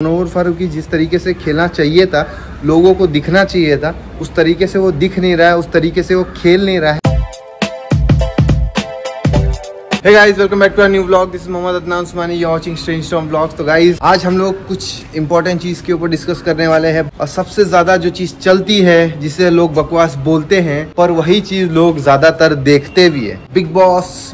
मुनव्वर फारूकी जिस तरीके से खेलना चाहिए था, लोगों को दिखना चाहिए था, उस तरीके से वो दिख नहीं रहा है, उस तरीके से वो खेल नहीं रहा है। Hey guys, welcome back to our new vlog. This is Mohammad Adnan Usmani, you're watching Strange Storm Vlogs। तो guys, आज हम लोग कुछ इंपॉर्टेंट चीज के ऊपर डिस्कस करने वाले हैं और सबसे ज्यादा जो चीज चलती है जिसे लोग बकवास बोलते हैं पर वही चीज लोग ज्यादातर देखते भी है। बिग बॉस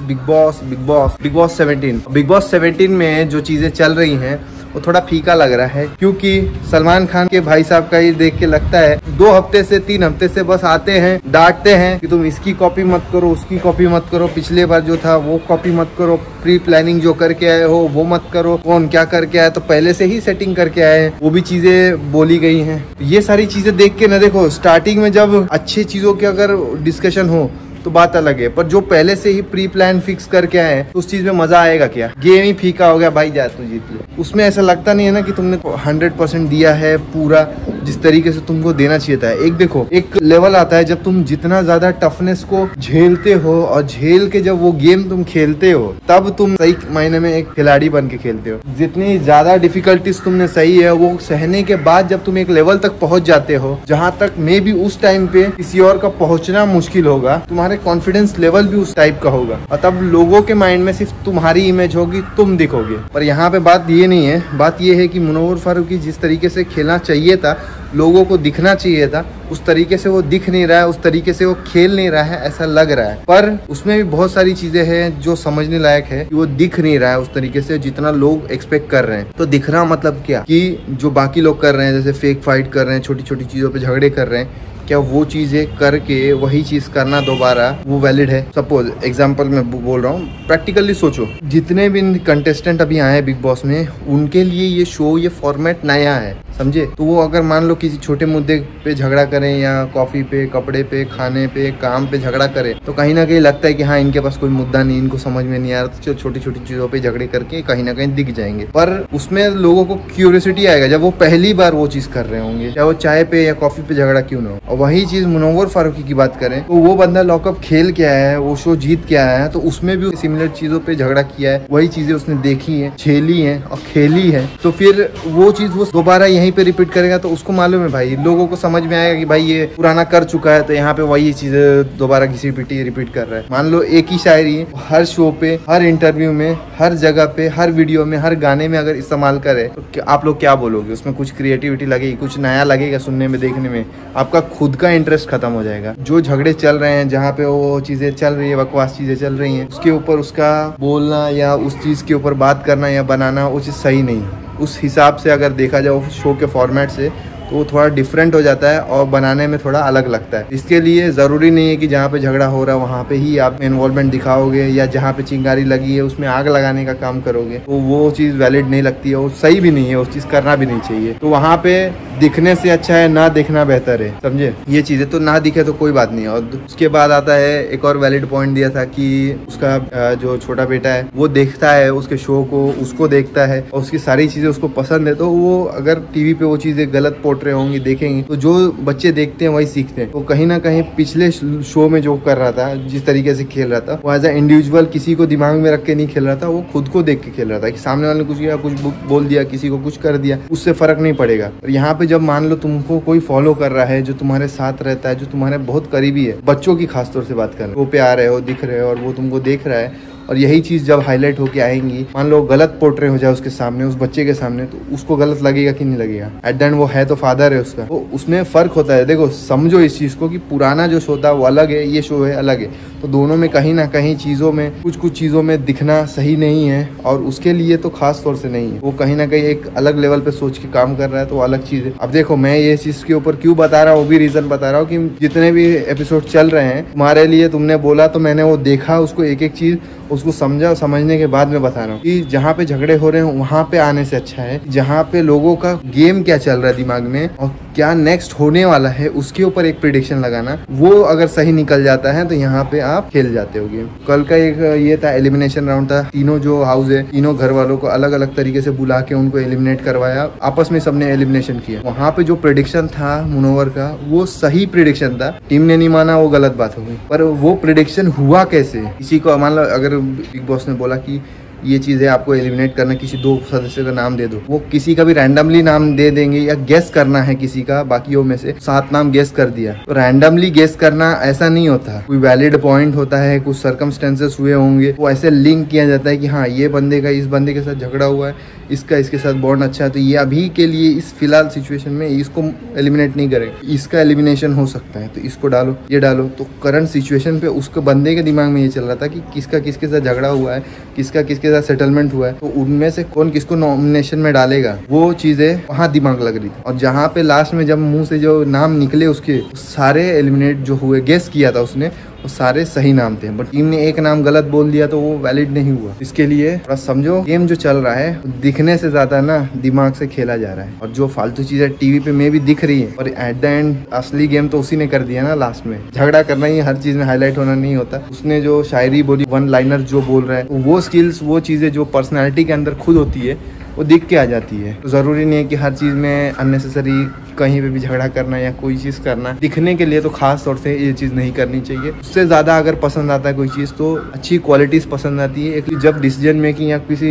17 में जो चीजें चल रही हैं वो थोड़ा फीका लग रहा है, क्योंकि सलमान खान के भाई साहब का ये देख के लगता है 2 हफ्ते से 3 हफ्ते से बस आते हैं, डांटते हैं कि तुम इसकी कॉपी मत करो, उसकी कॉपी मत करो, पिछले बार जो था वो कॉपी मत करो, प्री प्लानिंग जो करके आए हो वो मत करो, कौन क्या करके आए तो पहले से ही सेटिंग करके आए हैं, वो भी चीजें बोली गई हैं। ये सारी चीजें देख के ना, देखो स्टार्टिंग में जब अच्छी चीजों की अगर डिस्कशन हो तो बात अलग है, पर जो पहले से ही प्री प्लान फिक्स करके आए तो उस चीज में मजा आएगा क्या? गेम ही फीका हो गया भाई, जा तू जीत ले। उसमें ऐसा लगता नहीं है ना कि तुमने 100% दिया है पूरा जिस तरीके से तुमको देना चाहिए था। एक देखो, एक लेवल आता है जब तुम जितना ज्यादा टफनेस को झेलते हो और झेल के जब वो गेम तुम खेलते हो तब तुम सही मायने में एक खिलाड़ी बन के खेलते हो। जितनी ज्यादा डिफिकल्टीज तुमने सही है वो सहने के बाद जब तुम एक लेवल तक पहुंच जाते हो जहां तक मे बी उस टाइम पे किसी और का पहुंचना मुश्किल होगा, तुम्हारे कॉन्फिडेंस लेवल भी उस टाइप का होगा और तब लोगों के माइंड में सिर्फ तुम्हारी इमेज होगी, तुम दिखोगे। पर यहाँ पे बात ये नहीं है, बात ये है कि मुनव्वर फारूकी जिस तरीके से खेलना चाहिए था, लोगों को दिखना चाहिए था, उस तरीके से वो दिख नहीं रहा है, उस तरीके से वो खेल नहीं रहा है, ऐसा लग रहा है। पर उसमें भी बहुत सारी चीजें हैं जो समझने लायक है कि वो दिख नहीं रहा है उस तरीके से जितना लोग एक्सपेक्ट कर रहे हैं। तो दिखना मतलब क्या कि जो बाकी लोग कर रहे हैं, जैसे फेक फाइट कर रहे हैं, छोटी छोटी चीजों पे झगड़े कर रहे हैं, क्या वो चीजें करके वही चीज करना दोबारा वो वैलिड है? सपोज एग्जांपल मैं बोल रहा हूँ, प्रैक्टिकली सोचो, जितने भी कंटेस्टेंट अभी आए हैं बिग बॉस में, उनके लिए ये शो, ये फॉर्मेट नया है, समझे? तो वो अगर मान लो किसी छोटे मुद्दे पे झगड़ा करें या कॉफी पे, कपड़े पे, खाने पे, काम पे झगड़ा करें तो कहीं ना कहीं लगता है कि हाँ इनके पास कोई मुद्दा नहीं, इनको समझ में नहीं आ रहा, तो छोटी छोटी चीजों पे झगड़े करके कहीं ना कहीं दिख जाएंगे। पर उसमें लोगों को क्यूरियोसिटी आएगा जब वो पहली बार वो चीज कर रहे होंगे, चाहे वो चाय पे या कॉफी पे झगड़ा क्यों ना हो। और वही चीज मुनव्वर फारूकी की बात करें तो वो बंदा लॉकअप खेल के आया है, वो शो जीत के आया है, तो उसमें भी सिमिलर चीजों पे झगड़ा किया है, वही चीजें उसने देखी है, झेली है और खेली है। तो फिर वो चीज वो दोबारा यहीं पे रिपीट करेगा तो उसको मालूम है भाई, लोगों को समझ में आएगा कि भाई ये पुराना कर चुका है, तो यहाँ पे वही चीजें दोबारा घिसी पिटी रिपीट कर रहा है। मान लो एक ही शायरी हर शो पे, हर इंटरव्यू में, हर जगह पे, हर वीडियो में, हर गाने में अगर इस्तेमाल करे तो आप लोग क्या बोलोगे? उसमें कुछ क्रिएटिविटी लगेगी, कुछ नया लगेगा सुनने में, देखने में? आपका खुद का इंटरेस्ट खत्म हो जाएगा। जो झगड़े चल रहे हैं, जहाँ पे वो चीजें चल रही है, बकवास चीजें चल रही हैं, उसके ऊपर उसका बोलना या उस चीज के ऊपर बात करना या बनाना वो चीज सही नहीं है। उस हिसाब से अगर देखा जाए शो के फॉर्मेट से तो वो थोड़ा डिफरेंट हो जाता है और बनाने में थोड़ा अलग लगता है। इसके लिए ज़रूरी नहीं है कि जहाँ पे झगड़ा हो रहा है वहाँ पे ही आप इन्वॉल्वमेंट दिखाओगे या जहाँ पे चिंगारी लगी है उसमें आग लगाने का काम करोगे, तो वो चीज़ वैलिड नहीं लगती है, वो सही भी नहीं है, उस चीज़ करना भी नहीं चाहिए। तो वहाँ पे दिखने से अच्छा है ना देखना बेहतर है, समझे? ये चीज़ें तो ना दिखे तो कोई बात नहीं। और उसके बाद आता है एक और वैलिड पॉइंट दिया था कि उसका जो छोटा बेटा है वो देखता है उसके शो को, उसको देखता है और उसकी सारी चीज़ें उसको पसंद है, तो वो अगर टीवी पे वो चीज़ें गलत पोर्ट्रे होंगी, देखेंगे, तो जो बच्चे देखते हैं वही सीखते हैं। तो कहीं ना कहीं पिछले शो में जो कर रहा था, जिस तरीके से खेल रहा था, वो एज ए इंडिविजुअल किसी को दिमाग में रख के नहीं खेल रहा था, वो खुद को देख के खेल रहा था कि सामने वाले ने कुछ किया, कुछ बोल दिया, किसी को कुछ कर दिया, उससे फर्क नहीं पड़ेगा। और यहाँ पे जब मान लो तुमको कोई फॉलो कर रहा है, जो तुम्हारे साथ रहता है, जो तुम्हारे बहुत करीबी है, बच्चों की खासतौर से बात कर, वो पे आ रहे हो, दिख रहे हो और वो तुमको देख रहा है, और यही चीज जब हाईलाइट होके आएंगी, मान लो गलत पोर्ट्रे हो जाए उसके सामने, उस बच्चे के सामने, तो उसको गलत लगेगा कि नहीं लगेगा? एट द एंड वो है तो फादर है उसका, तो उसमें फर्क होता है। देखो समझो इस चीज को कि पुराना जो शो था वो अलग है, ये शो है अलग है, तो दोनों में कहीं ना कहीं चीजों में कुछ चीजों में दिखना सही नहीं है और उसके लिए तो खास तौर से नहीं है। वो कहीं ना कहीं एक अलग लेवल पे सोच के काम कर रहा है, तो अलग चीज है। अब देखो मैं ये चीज के ऊपर क्यों बता रहा हूँ, वो भी रीजन बता रहा हूँ कि जितने भी एपिसोड चल रहे हैं तुम्हारे लिए, तुमने बोला तो मैंने वो देखा, उसको एक एक चीज उसको समझा, समझने के बाद मैं बता रहा हूँ कि जहाँ पे झगड़े हो रहे हैं वहाँ पे आने से अच्छा है जहाँ पे लोगों का गेम क्या चल रहा है दिमाग में और क्या नेक्स्ट होने वाला है उसके ऊपर एक प्रिडिक्शन लगाना। वो अगर सही निकल जाता है तो यहाँ पे आप खेल जाते हो गेम। कल का एक ये था एलिमिनेशन राउंड था, तीनों जो हाउस है, तीनों घर वालों को अलग अलग तरीके से बुला के उनको एलिमिनेट करवाया, आपस में सबने एलिमिनेशन किया। वहाँ पे जो प्रिडिक्शन था मुनव्वर का वो सही प्रिडिक्शन था, टीम ने नहीं माना वो गलत बात हो गई, पर वो प्रिडिक्शन हुआ कैसे? किसी को मान लो अगर बिग बॉस ने बोला कि ये चीज़ है, आपको एलिमिनेट करना, किसी 2 सदस्य का नाम दे दो, वो किसी का भी रैंडमली नाम दे देंगे, या गेस करना है किसी का, बाकियों में से 7 नाम गेस कर दिया। तो रैंडमली गेस करना ऐसा नहीं होता, कोई वैलिड पॉइंट होता है, कुछ सर्कमस्टेंसेस हुए होंगे, वो ऐसे लिंक किया जाता है कि हाँ ये बंदे का इस बंदे के साथ झगड़ा हुआ है, इसका इसके साथ बॉन्ड अच्छा है, तो ये अभी के लिए इस फिलहाल सिचुएशन में इसको एलिमिनेट नहीं करेंगे, इसका एलिमिनेशन हो सकता है, तो इसको डालो, ये डालो। तो करंट सिचुएशन पे उसके बंदे के दिमाग में ये चल रहा था कि किसका किसके साथ झगड़ा हुआ है, किसका किसके साथ सेटलमेंट हुआ है, तो उनमें से कौन किसको नॉमिनेशन में डालेगा, वो चीज़ें वहाँ दिमाग लग रही थी। और जहाँ पे लास्ट में जब मुंह से जो नाम निकले उसके सारे एलिमिनेट जो हुए, गेस किया था उसने, वो सारे सही नाम थे, बट टीम ने एक नाम गलत बोल दिया तो वो वैलिड नहीं हुआ। इसके लिए थोड़ा समझो, गेम जो चल रहा है दिखने से ज्यादा ना दिमाग से खेला जा रहा है, और जो फालतू चीजें टीवी पे में भी दिख रही है, और एट द एंड असली गेम तो उसी ने कर दिया ना। लास्ट में झगड़ा करना ही हर चीज में हाईलाइट होना नहीं होता। उसने जो शायरी बोली, 1 लाइनर जो बोल रहा है, वो स्किल्स, वो चीजें जो पर्सनैलिटी के अंदर खुद होती है वो दिख के आ जाती है। तो ज़रूरी नहीं है कि हर चीज़ में अननेसेसरी कहीं पे भी झगड़ा करना या कोई चीज़ करना। दिखने के लिए तो खास तौर से ये चीज़ नहीं करनी चाहिए। उससे ज़्यादा अगर पसंद आता है कोई चीज़ तो अच्छी क्वालिटीज़ पसंद आती है। एक जब डिसीजन मेकिंग या किसी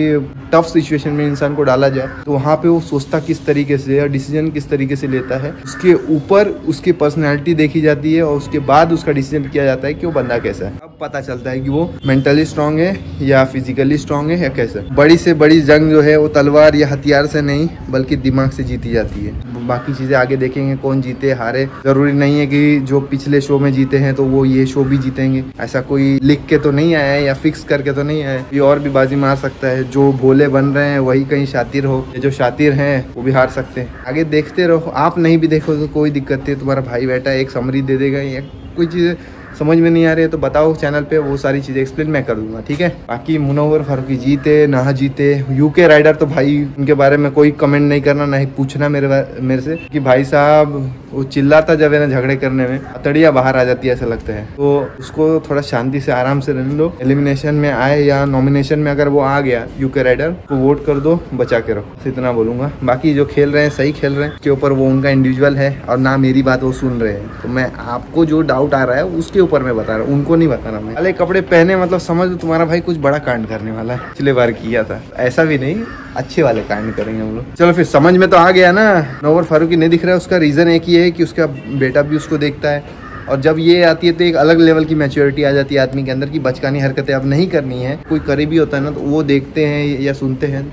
टफ सिचुएशन में इंसान को डाला जाए तो वहाँ पे वो सोचता किस तरीके से या डिसीजन किस तरीके से लेता है, उसके ऊपर उसकी पर्सनैलिटी देखी जाती है और उसके बाद उसका डिसीजन किया जाता है कि वो बंदा कैसा है। अब पता चलता है कि वो मेंटली स्ट्रांग है या फिजिकली स्ट्रांग है या कैसा। बड़ी से बड़ी जंग जो है वो तलवार या हथियार से नहीं बल्कि दिमाग से जीती जाती है। बाकी चीज़ें आगे देखेंगे, कौन जीते हारे। जरूरी नहीं है कि जो पिछले शो में जीते हैं तो वो ये शो भी जीतेंगे, ऐसा कोई लिख के तो नहीं आया है या फिक्स करके तो नहीं आया है। ये और भी बाजी मार सकता है। जो भोले बन रहे हैं वही कहीं शातिर हो, जो शातिर हैं वो भी हार सकते हैं। आगे देखते रहो। आप नहीं भी देखो तो कोई दिक्कत नहीं, तुम्हारा भाई बैठा है, एक समरी दे देगा। या कोई चीज़ समझ में नहीं आ रही है तो बताओ चैनल पे, वो सारी चीज़ें एक्सप्लेन मैं कर दूंगा, ठीक है। बाकी मुनव्वर फारूकी जीते ना जीते, यूके राइडर तो भाई उनके बारे में कोई कमेंट नहीं करना, ना ही पूछना मेरे से कि भाई साहब वो चिल्लाता जब है ना झगड़े करने में अतड़िया बाहर आ जाती है ऐसा लगता है। तो उसको थोड़ा शांति से आराम से रहने दो। एलिमिनेशन में आए या नॉमिनेशन में अगर वो आ गया यूके राइडर तो वोट कर दो, बचा के रखो, इतना बोलूंगा। बाकी जो खेल रहे हैं सही खेल रहे हैं, उसके ऊपर वो उनका इंडिविजुअल है और ना मेरी बात वो सुन रहे हैं। तो मैं आपको जो डाउट आ रहा है उसके ऊपर मैं बता रहा हूँ, उनको नहीं बता रहा। मैं वाले कपड़े पहने मतलब समझ लो तुम्हारा भाई कुछ बड़ा कांड करने वाला है। पिछले बार किया था ऐसा भी नहीं, अच्छे वाले कांड करेंगे हम लोग। चलो फिर समझ में तो आ गया ना। मुनव्वर फारूकी नहीं दिख रहा है, उसका रीजन एक ही है कि उसका बेटा भी उसको देखता है। और जब ये आती है तो एक अलग लेवल की मैच्योरिटी आ जाती है आदमी के अंदर की बचकानी हरकतें अब नहीं करनी है। कोई करीबी होता है ना तो वो देखते हैं या सुनते हैं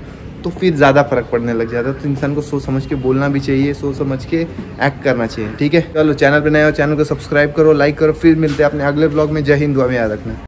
तो फिर ज़्यादा फर्क पड़ने लग जाता है। तो इंसान को सोच समझ के बोलना भी चाहिए, सोच समझ के एक्ट करना चाहिए, ठीक है। चलो चैनल पे नए हो चैनल को सब्सक्राइब करो, लाइक करो। फिर मिलते हैं अपने अगले ब्लॉग में। जय हिंद, दुआ में याद रखना।